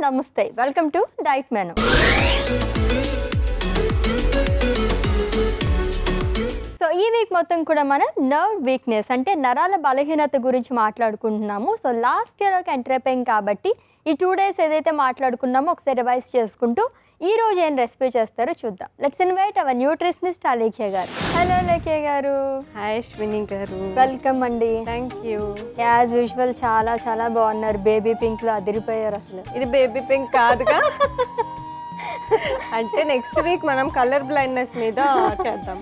నమస్తే welcome to diet menu so ఈ week మొత్తం కూడా మనం నర్వ్ వీక్నెస్ అంటే నరాల బలహీనత గురించి మాట్లాడుకుంటున్నాము. సో లాస్ట్ ఇయర్కి ఎంటర్ అయిపోయాం కాబట్టి ఈ 2 days ఏదైతే మాట్లాడుకున్నామో ఒకసారి రివైజ్ చేసుకుంటూ ఈ రోజు ఏం రెసిపీ చేస్తారో చూద్దాం. Let's invite our nutritionist Alekhya గారు. హలో అలేఖ్య గారు. హాయ్ అశ్విని గారు. వెల్కమ్ అండి. Thank you. యాజ్ యూజువల్ చాలా చాలా బాగున్నారు. బేబీ పింక్ లో అదిరిపోయారు. అసలు ఇది బేబీ పింక్ కాదుగా. అంటే నెక్స్ట్ వీక్ మనం కలర్ బ్లైండ్నెస్ మీద చేద్దాం.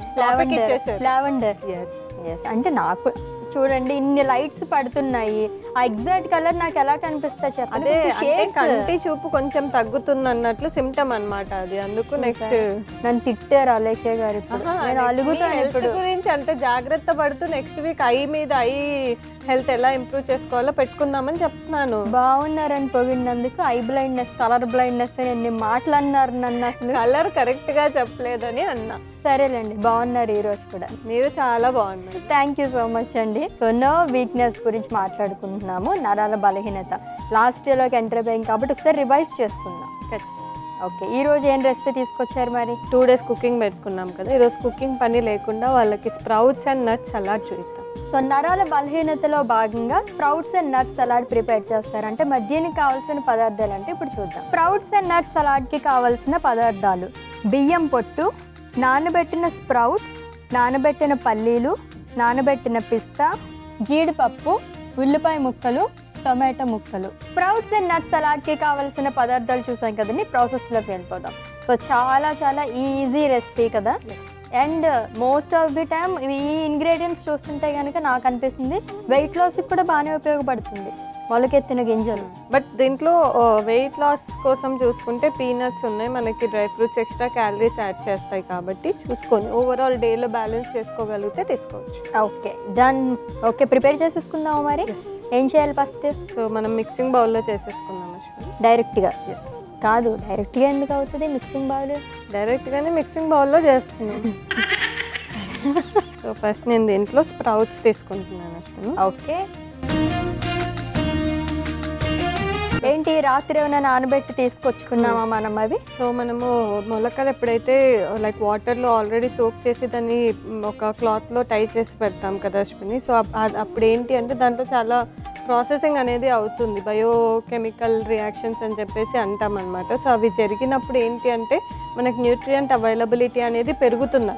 లావెండర్. ఎస్ అంటే నాకు చూడండి ఇన్ని లైట్స్ పడుతున్నాయి. ఆ ఎగ్జాక్ట్ కలర్ నాకు ఎలా కనిపిస్తా చెప్పండి. అదే కంటి చూపు కొంచెం తగ్గుతుంది అన్నట్లు సిమ్టమ్ అన్నమాట అది. అందుకు నెక్స్ట్ నన్ను తిట్టారు అలేఖ్య గారు. ఇప్పుడు నేను అలుగుతాను. ఇప్పుడు గురించి అంత జాగ్రత్త పడుతూ నెక్స్ట్ వీక్ ఐ మీద ఐ హెల్త్ ఎలా ఇంప్రూవ్ చేసుకోవాలో పెట్టుకుందామని చెప్తున్నాను. బాగున్నారని పొగిడినందుకు ఐ బ్లైండ్నెస్ కలర్ బ్లైండ్నెస్ అని ఎన్ని మాటలు అన్నారు నన్ను. అసలు కలర్ కరెక్ట్ గా చెప్పలేదని అన్నా. సరేలేండి, బాగున్నారు ఈ రోజు కూడా. మీరు చాలా బాగున్నారు. థ్యాంక్ యూ సో మచ్ అండి. సో నర్వ్ వీక్నెస్ గురించి మాట్లాడుకుంటున్నాము, నరాల బలహీనత. లాస్ట్ ఇయర్లోకి ఎంటర్ అయిపోయాం కాబట్టి ఒకసారి రివైజ్ చేసుకుందాం. ఓకే, ఈ రోజు ఏం రెసిపీ తీసుకొచ్చారు మరి? 2 days కుకింగ్ పెట్టుకున్నాం కదా. ఈరోజు కుకింగ్ పని లేకుండా వాళ్ళకి స్ప్రౌట్స్ అండ్ నట్స్ సలాడ్ చూద్దాం. సో నరాల బలహీనతలో భాగంగా sprouts and nuts salad prepare చేస్తారంటే మరి దీనికి కావాల్సిన పదార్థాలు అంటే ఇప్పుడు చూద్దాం. స్ప్రౌట్స్ అండ్ నట్స్ సలాడ్కి కావాల్సిన పదార్థాలు: బియ్యం పొట్టు, నానబెట్టిన స్ప్రౌట్స్, నానబెట్టిన పల్లీలు, నానబెట్టిన పిస్తా, జీడిపప్పు, ఉల్లిపాయ ముక్కలు, టొమాటో ముక్కలు. స్ప్రౌట్స్ అండ్ నట్స్ సలాడ్కి కావాల్సిన పదార్థాలు చూసాం కదండి. ప్రాసెస్లోకి వెళ్ళిపోదాం. సో చాలా చాలా ఈజీ రెసిపీ కదా. And most of the time ఈ ఇంగ్రీడియంట్స్ చూస్తుంటే కనుక నాకు అనిపిస్తుంది వెయిట్ లాస్కి కూడా బాగానే ఉపయోగపడుతుంది. మొలకెత్తిన గింజలు. బట్ దీంట్లో వెయిట్ లాస్ కోసం చూసుకుంటే పీనట్స్ ఉన్నాయి, మనకి dry fruits extra calories add చేస్తాయి కాబట్టి చూసుకొని ఓవరాల్ డేలో బ్యాలెన్స్ చేసుకోగలిగితే తీసుకోవచ్చు. Okay done. ఓకే, ప్రిపేర్ చేసేసుకుందాము. మరి ఏం చేయాలి ఫస్ట్? సో మనం మిక్సింగ్ బౌల్లో చేసేసుకుందాం. డైరెక్ట్గా కాదు, డైరెక్ట్గా ఎందుకు అవుతుంది మిక్సింగ్ బౌల్? డైరెక్ట్గానే మిక్సింగ్ బౌల్లో చేస్తున్నాం. సో ఫస్ట్ నేను దీంట్లో స్ప్రౌట్స్ తీసుకుంటున్నాను. ఓకే, ఏంటి రాత్రి ఏమైనా నానబెట్టి తీసుకొచ్చుకున్నామా మనం అవి? సో మనము మొలకలు ఎప్పుడైతే లైక్ వాటర్లో ఆల్రెడీ సోక్ చేసి దాన్ని ఒక క్లాత్లో టై చేసి పెడతాం కదా అశ్విని. సో అప్పుడు ఏంటి అంటే దాంట్లో చాలా ప్రాసెసింగ్ అనేది అవుతుంది, బయోకెమికల్ రియాక్షన్స్ అని చెప్పేసి అంటాం అనమాట. సో అవి జరిగినప్పుడు ఏంటి అంటే మనకి న్యూట్రియంట్ అవైలబిలిటీ అనేది పెరుగుతుంది.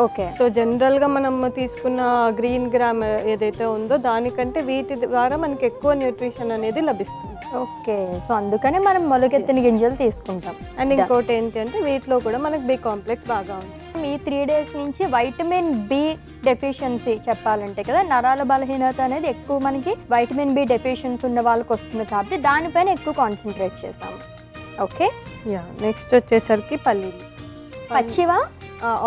ఓకే, సో జనరల్గా మనం తీసుకున్న గ్రీన్ గ్రామ్ ఏదైతే ఉందో దానికంటే వీటి ద్వారా మనకి ఎక్కువ న్యూట్రిషన్ అనేది లభిస్తుంది. ఓకే, సో అందుకనే మనం మొలకెత్తిన గింజలు తీసుకుంటాం. అండ్ ఇంకోటి ఏంటి అంటే వీటిలో కూడా మనకి బి కాంప్లెక్స్ బాగా ఉంది. ఈ 3 days నుంచి వైటమిన్ బి డెఫిషియన్సీ చెప్పాలంటే కదా, నరాల బలహీనత అనేది ఎక్కువ మనకి వైటమిన్ బి డెఫిషియన్సీ ఉన్న వాళ్ళకి వస్తుంది కాబట్టి దానిపైన ఎక్కువ కాన్సన్ట్రేట్ చేసాము. ఓకే, నెక్స్ట్ వచ్చేసరికి పల్లీలు. పచ్చివా?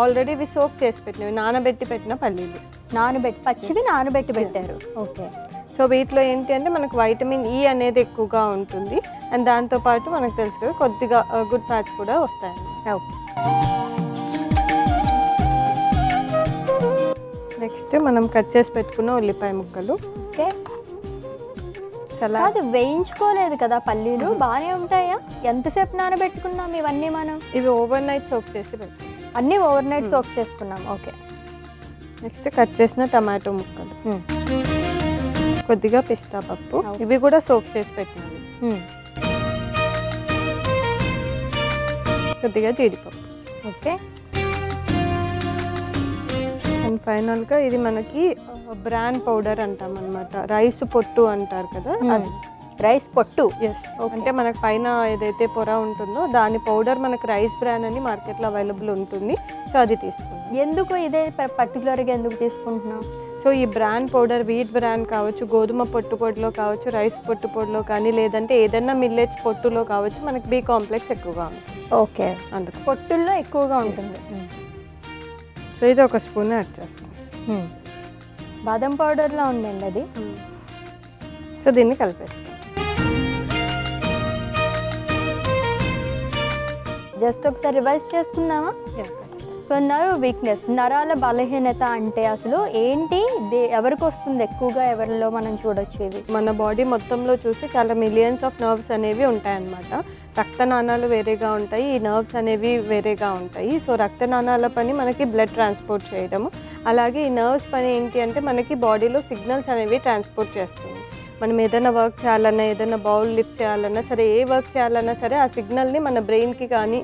ఆల్రెడీ ఇవి సోక్ చేసి పెట్టినవి, నానబెట్టి పెట్టిన పల్లీలు. పచ్చివి నానబెట్టి పెట్టారు. ఓకే, సో వీటిలో ఏంటి అంటే మనకు వైటమిన్ ఈ అనేది ఎక్కువగా ఉంటుంది. అండ్ దాంతోపాటు మనకు తెలుసు కదా కొద్దిగా గుడ్ ఫ్యాట్స్ కూడా వస్తాయి. ఓకే, నెక్స్ట్ మనం కట్ చేసి పెట్టుకున్న ఉల్లిపాయ ముక్కలు. ఓకే, అది వేయించుకోలేదు కదా పల్లీలు, బాగానే ఉంటాయా? ఎంతసేపు నానబెట్టుకున్నాం ఇవన్నీ మనం? ఇవి ఓవర్ నైట్ సోక్ చేసి పెట్టాం. అన్నీ ఓవర్ నైట్ సోక్ చేసుకున్నాం. ఓకే, నెక్స్ట్ కట్ చేసిన టమాటో ముక్కలు, కొద్దిగా పిస్తా పప్పు, ఇవి కూడా సోక్ చేసి పెట్టినవి, కొద్దిగా జీడిపప్పు. ఓకే, అండ్ ఫైనల్గా ఇది మనకి బ్రాన్ పౌడర్ అంటాం అనమాట. రైస్ పొట్టు అంటారు కదా, అది రైస్ పొట్టు. ఎస్, అంటే మనకు పైన ఏదైతే పొర ఉంటుందో దాని పౌడర్ మనకు రైస్ బ్రాన్ అని మార్కెట్లో అవైలబుల్ ఉంటుంది. సో అది తీసుకుంటాం. ఎందుకు ఇదే పర్టికులర్గా ఎందుకు తీసుకుంటున్నాం? సో ఈ బ్రాన్ పౌడర్ వీట్ బ్రాన్ కావచ్చు, గోధుమ పొట్టు పొడిలో కావచ్చు, రైస్ పొట్టు పొడిలో కానీ లేదంటే ఏదైనా మిల్లెట్స్ పొట్టులో కావచ్చు, మనకి బి కాంప్లెక్స్ ఎక్కువగా ఉంటుంది. ఓకే, అందుకు పొట్టుల్లో ఎక్కువగా ఉంటుంది. సో ఇది 1 స్పూన్ యాడ్ చేస్తాం. బాదం పౌడర్లో ఉందండి అది. సో దీన్ని కలిపేస్తాం. జస్ట్ ఒకసారి రివైజ్ చేసుకుందామా? సో నర్వ్ వీక్నెస్, నరాల బలహీనత అంటే అసలు ఏంటి, ఎవరికి వస్తుంది ఎక్కువగా, ఎవరిలో మనం చూడొచ్చు ఇవి? మన బాడీ మొత్తంలో చూసి చాలా మిలియన్స్ ఆఫ్ నర్వ్స్ అనేవి ఉంటాయన్నమాట. రక్తనాళాలు వేరేగా ఉంటాయి, ఈ నర్వ్స్ అనేవి వేరేగా ఉంటాయి. సో రక్తనాళాల పని మనకి బ్లడ్ ట్రాన్స్పోర్ట్ చేయడము, అలాగే ఈ నర్వ్స్ పని ఏంటి అంటే మనకి బాడీలో సిగ్నల్స్ అనేవి ట్రాన్స్పోర్ట్ చేస్తుంది. మనం ఏదైనా వర్క్ చేయాలన్నా, ఏదైనా బౌల్ లిఫ్ట్ చేయాలన్నా సరే, ఏ వర్క్ చేయాలన్నా సరే ఆ సిగ్నల్ని మన బ్రెయిన్కి కానీ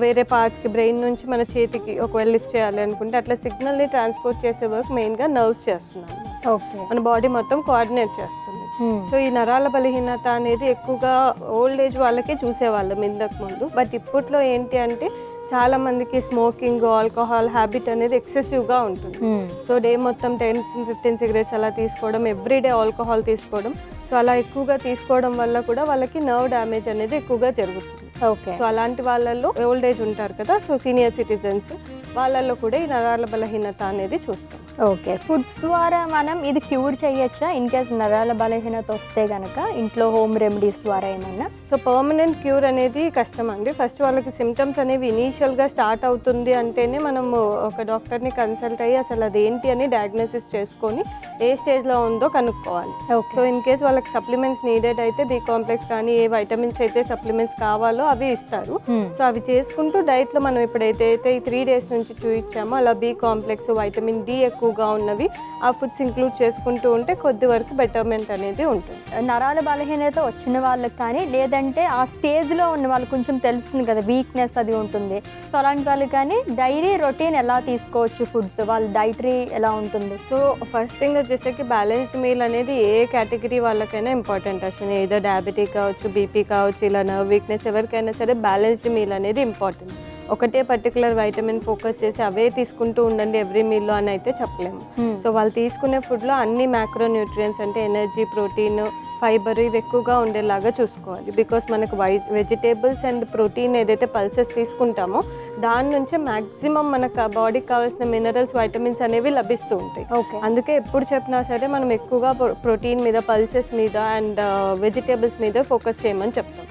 వేరే పార్ట్స్కి, బ్రెయిన్ నుంచి మన చేతికి ఒకవేళ లిఫ్ట్ చేయాలి అనుకుంటే అట్లా సిగ్నల్ని ట్రాన్స్పోర్ట్ చేసే వర్క్ మెయిన్గా నర్వ్స్ చేస్తున్నాను. ఓకే, మన బాడీ మొత్తం కోఆర్డినేట్ చేస్తుంది. సో ఈ నరాల బలహీనత అనేది ఎక్కువగా ఓల్డ్ ఏజ్ వాళ్ళకే చూసేవాళ్ళం ఇంతకు ముందు. బట్ ఇప్పట్లో ఏంటి అంటే చాలా మందికి స్మోకింగ్, ఆల్కహాల్ హ్యాబిట్ అనేది ఎక్సెసివ్గా ఉంటుంది. సో డే మొత్తం 10-15 సిగరెట్స్ అలా తీసుకోవడం, ఎవ్రీడే ఆల్కహాల్ తీసుకోవడం, సో అలా ఎక్కువగా తీసుకోవడం వల్ల కూడా వాళ్ళకి నర్వ్ డ్యామేజ్ అనేది ఎక్కువగా జరుగుతుంది. ఓకే, సో అలాంటి వాళ్ళల్లో ఓల్డ్ ఏజ్ ఉంటారు కదా, సో సీనియర్ సిటిజన్స్, వాళ్ళల్లో కూడా ఈ నరాల బలహీనత అనేది చూస్తాం. ఓకే, ఫుడ్స్ ద్వారా మనం ఇది క్యూర్ చేయొచ్చా ఇన్ కేస్ నరాల బలహీనత వస్తే కనుక, ఇంట్లో హోమ్ రెమెడీస్ ద్వారా ఏమన్నా? సో పర్మనెంట్ క్యూర్ అనేది కష్టం అండి. ఫస్ట్ వాళ్ళకి సిమ్టమ్స్ అనేవి ఇనీషియల్గా స్టార్ట్ అవుతుంది అంటేనే మనం ఒక డాక్టర్ని కన్సల్ట్ అయ్యి అసలు అదేంటి అని డయాగ్నోసిస్ చేసుకొని ఏ స్టేజ్లో ఉందో కనుక్కోవాలి. సో ఇన్ కేస్ వాళ్ళకి సప్లిమెంట్స్ నీడెడ్ అయితే బి కాంప్లెక్స్ కానీ ఏ వైటమిన్స్ అయితే సప్లిమెంట్స్ కావాలో అవి ఇస్తారు. సో అవి చేసుకుంటూ డైట్లో మనం ఎప్పుడైతే ఈ 3 days నుంచి చూపించామో అలా బి కాంప్లెక్స్, వైటమిన్ డి ఎక్కువగా ఉన్నవి ఆ ఫుడ్స్ ఇంక్లూడ్ చేసుకుంటూ ఉంటే కొద్ది వరకు బెటర్మెంట్ అనేది ఉంటుంది. నరాల బలహీనత వచ్చిన వాళ్ళకి కానీ, లేదంటే ఆ స్టేజ్లో ఉన్న వాళ్ళకి కొంచెం తెలుస్తుంది కదా వీక్నెస్ అది ఉంటుంది, సో అలాంటి వాళ్ళకి కానీ డైలీ రొటీన్ ఎలా తీసుకోవచ్చు, ఫుడ్స్ వాళ్ళ డైటరీ ఎలా ఉంటుంది? సో ఫస్ట్ థింగ్ వచ్చేసరికి బ్యాలెన్స్డ్ మీల్ అనేది ఏ కేటగిరీ వాళ్ళకైనా ఇంపార్టెంట్. అసలు ఏదో డయాబెటిక్ కావచ్చు, బీపీ కావచ్చు, ఇలా నర్వ్ వీక్నెస్ ఎవరికైనా సరే బ్యాలెన్స్డ్ మీల్ అనేది ఇంపార్టెంట్. ఒకటే పర్టికులర్ వైటమిన్ ఫోకస్ చేసి అవే తీసుకుంటూ ఉండండి ఎవ్రీ మీల్లో అని అయితే చెప్పలేము. సో వాళ్ళు తీసుకునే ఫుడ్లో అన్ని మ్యాక్రో న్యూట్రియంట్స్ అంటే ఎనర్జీ, ప్రోటీన్, ఫైబర్ ఇవి ఎక్కువగా ఉండేలాగా చూసుకోవాలి. బికాస్ మనకు వెజిటేబుల్స్ అండ్ ప్రోటీన్ ఏదైతే పల్సెస్ తీసుకుంటామో దాని నుంచే మ్యాక్సిమం మనకు బాడీకి కావాల్సిన మినరల్స్, వైటమిన్స్ అనేవి లభిస్తూ ఉంటాయి. అందుకే ఎప్పుడు చెప్పినా సరే మనం ఎక్కువగా ప్రోటీన్ మీద, పల్సెస్ మీద అండ్ వెజిటేబుల్స్ మీద ఫోకస్ చేయమని చెప్తాం.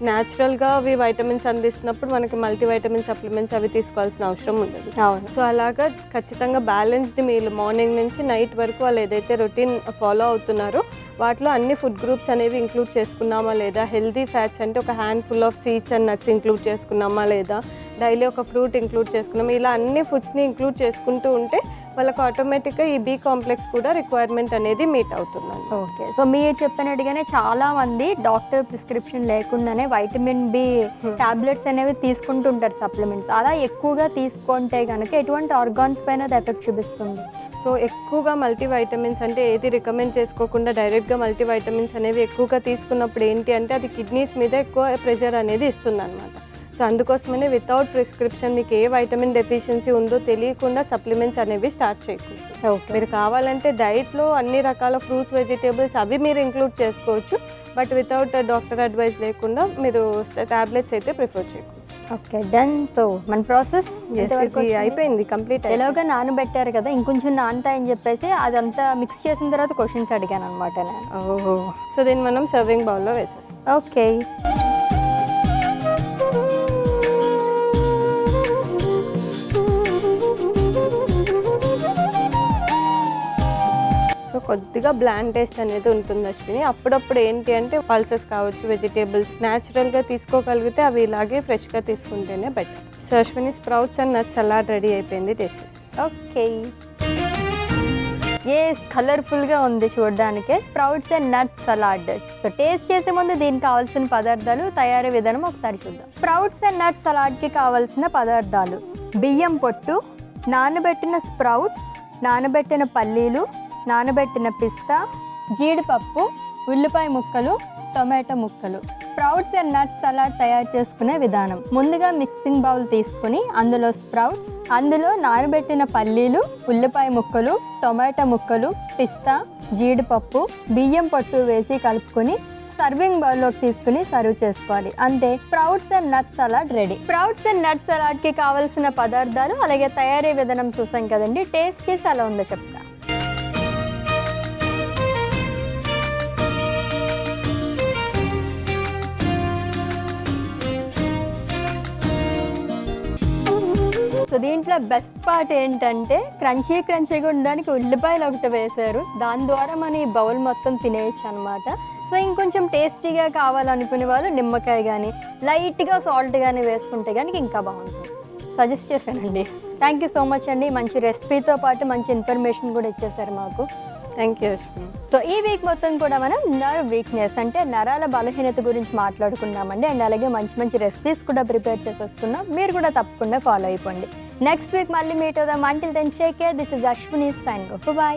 న్యాచురల్గా అవి వైటమిన్స్ అందిస్తున్నప్పుడు మనకి మల్టీవైటమిన్ సప్లిమెంట్స్ అవి తీసుకోవాల్సిన అవసరం ఉండదు. సో అలాగా ఖచ్చితంగా బ్యాలెన్స్డ్ మీల్ మార్నింగ్ నుంచి నైట్ వరకు వాళ్ళు ఏదైతే రొటీన్ ఫాలో అవుతున్నారో వాటిలో అన్ని ఫుడ్ గ్రూప్స్ అనేవి ఇంక్లూడ్ చేసుకున్నామా లేదా, హెల్దీ ఫ్యాట్స్ అంటే ఒక handful of seeds and nuts include చేసుకున్నామా లేదా, డైలీ ఒక ఫ్రూట్ ఇంక్లూడ్ చేసుకున్నామా, ఇలా అన్ని ఫుడ్స్ని ఇంక్లూడ్ చేసుకుంటూ ఉంటే వాళ్ళకి ఆటోమేటిక్గా ఈ బి కాంప్లెక్స్ కూడా రిక్వైర్మెంట్ అనేది మీట్ అవుతుందండి. ఓకే, సో మీరు చెప్పినట్టుగానే చాలామంది డాక్టర్ ప్రిస్క్రిప్షన్ లేకుండానే వైటమిన్ బి టాబ్లెట్స్ అనేవి తీసుకుంటుంటారు, సప్లిమెంట్స్. అలా ఎక్కువగా తీసుకుంటే కనుక ఎటువంటి ఆర్గాన్స్ పైన అది ఎఫెక్ట్ చూపిస్తుంది? సో ఎక్కువగా మల్టీవైటమిన్స్ అంటే ఏది రికమెండ్ చేసుకోకుండా డైరెక్ట్గా మల్టీవైటమిన్స్ అనేవి ఎక్కువగా తీసుకున్నప్పుడు ఏంటి అంటే అది కిడ్నీస్ మీద ఎక్కువ ప్రెషర్ అనేది ఇస్తుంది అనమాట. సో అందుకోసమనే వితౌట్ ప్రిస్క్రిప్షన్ మీకు ఏ వైటమిన్ డెఫిషియన్సీ ఉందో తెలియకుండా సప్లిమెంట్స్ అనేవి స్టార్ట్ చేయకూడదు. మీరు కావాలంటే డైట్లో అన్ని రకాల ఫ్రూట్స్, వెజిటేబుల్స్ అవి మీరు ఇంక్లూడ్ చేసుకోవచ్చు. బట్ వితౌట్ డాక్టర్ అడ్వైస్ లేకుండా మీరు టాబ్లెట్స్ అయితే ప్రిఫర్ చేయకూడదు. Okay, done. సో మన ప్రాసెస్ అయిపోయింది, కంప్లీట్. ఎలాగో నానబెట్టారు కదా, ఇంకొంచెం నానతాయని చెప్పేసి అదంతా మిక్స్ చేసిన తర్వాత క్వశ్చన్స్ అడిగాను అనమాట నేను. ఓహో, సో దీన్ని మనం సర్వింగ్ బౌల్లో వేసేస్తాం. ఓకే, సో కొద్దిగా బ్లాండ్ టేస్ట్ అనేది ఉంటుంది అశ్విని. అప్పుడప్పుడు ఏంటి అంటే పల్సెస్ కావచ్చు, వెజిటేబుల్స్ న్యాచురల్గా తీసుకోగలిగితే అవి ఇలాగే ఫ్రెష్గా తీసుకుంటేనే better. So Ashwini sprouts and nuts salad ready అయిపోయింది. టేస్ట్. ఓకే, ఏ కలర్ఫుల్గా ఉంది చూడడానికి. Sprouts and nuts salad. So taste చేసే ముందు దీనికి కావాల్సిన పదార్థాలు, తయారీ విధానం ఒకసారి చూద్దాం. స్ప్రౌట్స్ అండ్ నట్స్ సలాడ్కి కావాల్సిన పదార్థాలు: బియ్యం పొట్టు, నానబెట్టిన స్ప్రౌట్స్, నానబెట్టిన పల్లీలు, నానబెట్టిన పిస్తా, జీడిపప్పు, ఉల్లిపాయ ముక్కలు, టొమాటో ముక్కలు. స్ప్రౌట్స్ అండ్ నట్స్ సలాడ్ తయారు చేసుకునే విధానం: ముందుగా మిక్సింగ్ బౌల్ తీసుకుని అందులో స్ప్రౌట్స్, అందులో నానబెట్టిన పల్లీలు, ఉల్లిపాయ ముక్కలు, టొమాటో ముక్కలు, పిస్తా, జీడిపప్పు, బియ్యం పొట్టు వేసి కలుపుకొని సర్వింగ్ బౌల్లోకి తీసుకుని సర్వ్ చేసుకోవాలి. అంతే, sprouts and nuts salad ready. Sprouts and nuts సలాడ్కి కావాల్సిన పదార్థాలు అలాగే తయారీ విధానం చూసాం కదండి. టేస్ట్ చేసి అలా ఉందో చెప్తా. సో దీంట్లో బెస్ట్ పార్ట్ ఏంటంటే క్రంచీగా ఉండడానికి ఉల్లిపాయలు ఒకటి వేశారు. దాని ద్వారా మనం ఈ బౌల్ మొత్తం తినేయచ్చు అనమాట. సో ఇంకొంచెం టేస్టీగా కావాలనుకునే వాళ్ళు నిమ్మకాయ కానీ లైట్గా సాల్ట్ కానీ వేసుకుంటే కానీ ఇంకా బాగుంటుంది. సజెస్ట్ చేశానండి. థ్యాంక్ యూ సో మచ్ అండి. మంచి రెసిపీతో పాటు మంచి ఇన్ఫర్మేషన్ కూడా ఇచ్చేసారు మాకు. Thank you Ashwini. సో ఈ వీక్ మొత్తం కూడా మనం నర్వ్ వీక్నెస్ అంటే నరాల బలహీనత గురించి మాట్లాడుకున్నామండి. అండ్ అలాగే మంచి రెసిపీస్ కూడా ప్రిపేర్ చేసి వస్తున్నాం. మీరు కూడా తప్పకుండా ఫాలో అయిపోండి. నెక్స్ట్ వీక్ మళ్ళీ మీట్ అవుదాం. Until then take care. This is Ashwini signing off. By.